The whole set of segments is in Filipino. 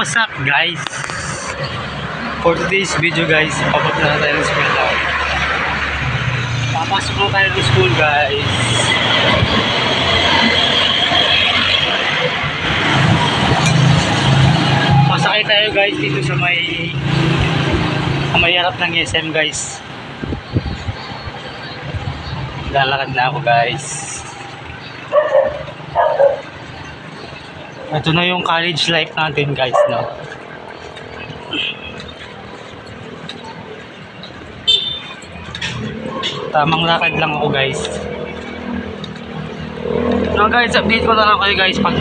what's up guys? For today's video guys, papunta na tayo ng school na. Papasok na tayo ng school guys. Pasakay tayo guys dito sa may harap ng SM guys. Lalakad na ako guys. Ito na yung college life natin guys, no? Tamang lakad lang ako guys. No guys, update ko na lang kayo guys pag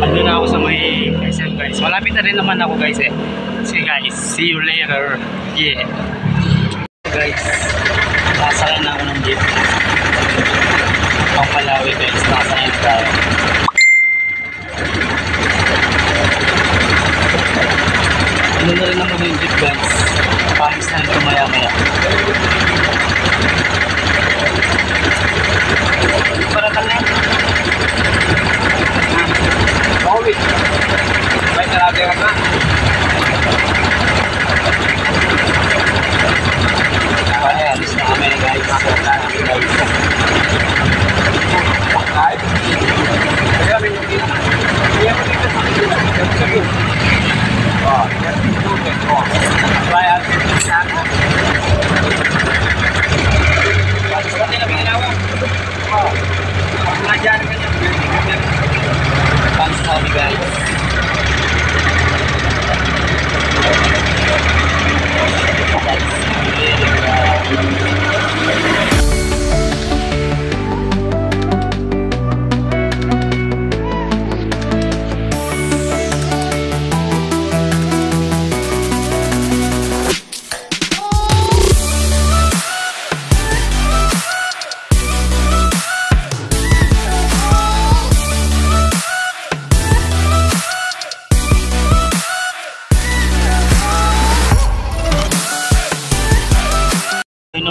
ando na ako sa may SM guys. Malapit na rin naman ako guys eh. See guys, see you later. Yeah. Guys, nasakay na ako ng jeep. Ang Palawi guys, nasakay na tayo. Ano na rin naman yung jeep guys. Pangis na rin maya-maya. Para ka na. Mawit. May talaga ka na. Alis na kami guys. Guys. Kaya kami yung dito. Kaya kami dito sa dito. Oh, yan dito. Kaya dito sa ako. Basta nila ginawa. Oh. Mga dyan ka niya. Thanks kami guys.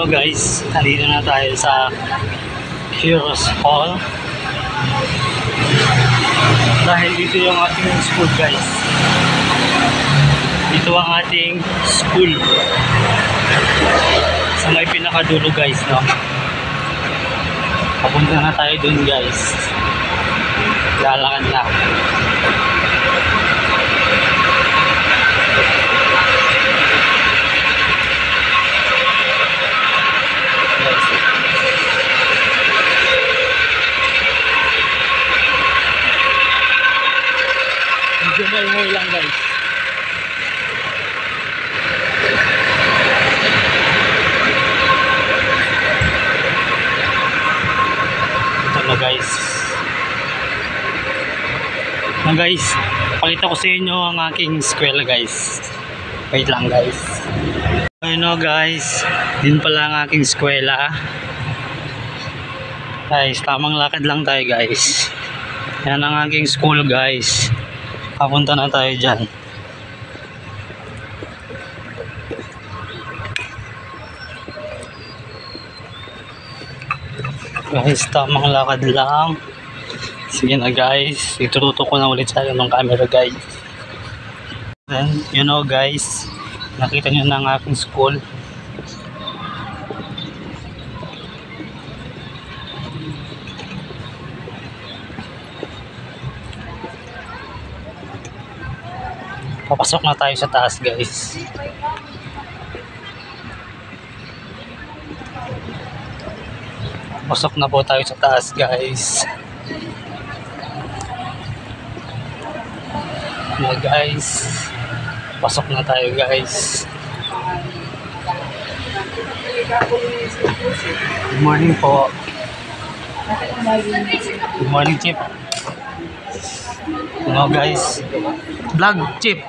Guys, nandito na tayo sa Heroes Hall dahil dito yung ating school guys. Dito ang ating school sa may pinakadulo guys, no? Papunta na tayo dun guys. Lalakad na. Ingay lang guys. Ito na guys. Guys, pakita ko sa inyo ang aking eskwela guys. Wait lang guys. Ayun o guys, din pala ang aking eskwela. Guys, tamang lakad lang tayo guys. Yan ang aking school guys. Papunta na tayo dyan. Guys, tamang lakad lang. Sige na guys. Itututok ko na ulit sa ng camera guys. Then, you know guys, nakita nyo na ang aking school. Papasok na tayo sa taas guys. Pasok na po tayo sa taas guys. Na guys. Pasok na tayo guys. Good morning po. Good morning Chip. Ano guys? Vlog Chip.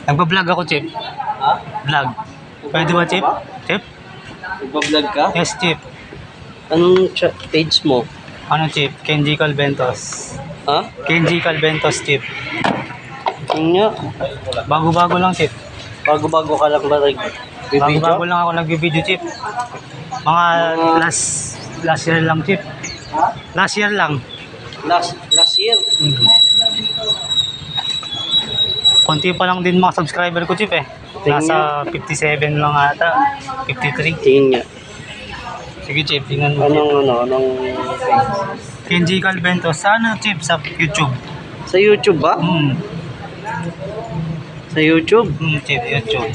Nagpa-vlog ako Chip. Ha? Vlog. Pwede ba Chip? Chip? Nagpa-vlog ka? Yes Chip. Anong page mo? Ano Chip? Kenji Calventos. Ha? Kenji Calventos Chip. Yun nga. Bago-bago lang Chip. Bago-bago ka lang ba nag-video? Bago-bago lang ako nag-video Chip. Mga last year lang Chip. Ha? Last year lang. Last year. Konti pa lang din mga subscriber ko, Chip eh. Nasa 57 lang ata. 53. Tingin niya. Sige, Chip, tingnan mo. Anong Kenji Calvento. Sana, Chip, sa YouTube. sa YouTube ba? Sa YouTube? Chip, YouTube.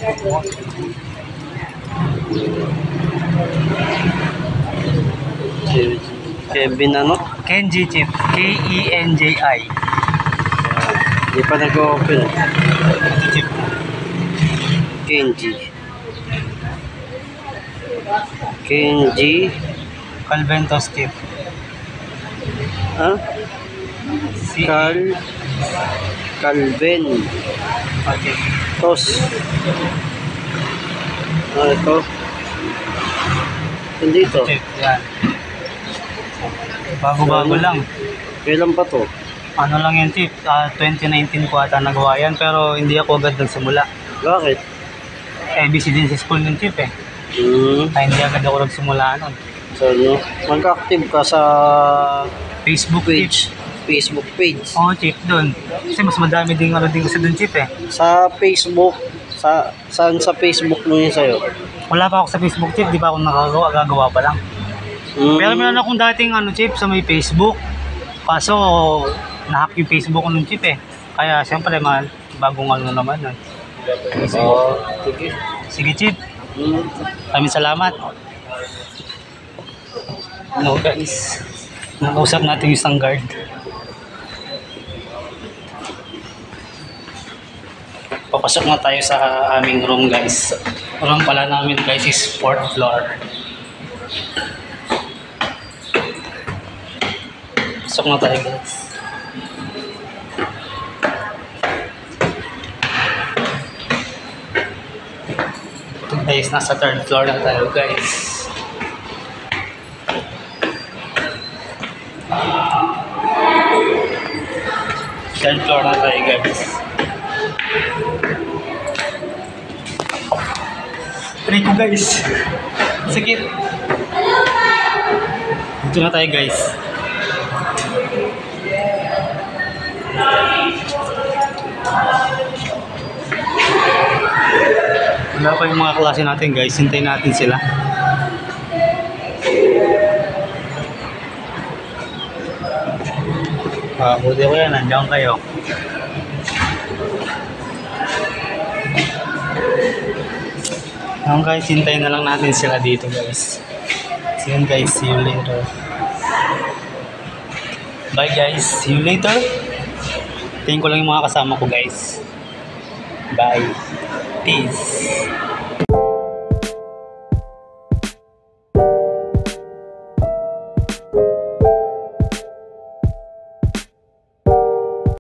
Kevin ano? Kenji, Chip. Kenji. Hindi pa nag-open. Ito, Chip. Kenji. Calvento, Chip. Ha? Si Calvin. Okay. Tos. Ito. Hindi ito. Chip, yan. Bago-bago lang. Kailan pa to? Ano lang yan, Chip? 2019 ko ata nagawa yan, pero hindi ako agad nagsimula. Bakit? ABC din sa school ng Chip eh. Kaya hindi agad ako nagsimula nun. So, no? Mag-active ka sa Facebook page. Chip. Facebook page. Oo, Chip, doon. Kasi mas madami din ano din kasi doon, Chip eh. Sa Facebook. Saan sa Facebook mo yun sa'yo? Wala pa ako sa Facebook, Chip. Di pa ako nakagawa, gagawa pa lang. Pero meron akong dating ano, Chip, sa may Facebook. Kaso, nahack yung Facebook ko nung Chip eh. Kaya, siyempre, bagong ano naman. Oo. Sige. Sige, Chip. Maraming salamat. No, guys. Nakausap natin yung isang guard. Papasok na tayo sa aming room, guys. Room pala namin, guys, is 4th floor. Pasok na tayo, guys. Ito, guys, nasa 3rd floor na tayo, guys. Third floor na tayo, guys. Try ko, guys. Sakit. Dito na tayo, guys. Wala pa yung mga klase natin, guys. Hintayin natin sila. Buti ko yan. Nandiyan kayo. Guys, hintayin na lang natin sila dito, guys. So yun, guys, see you later. Bye, guys, see you later. Tingin ko lang yung mga kasama ko, guys. Bye. Peace.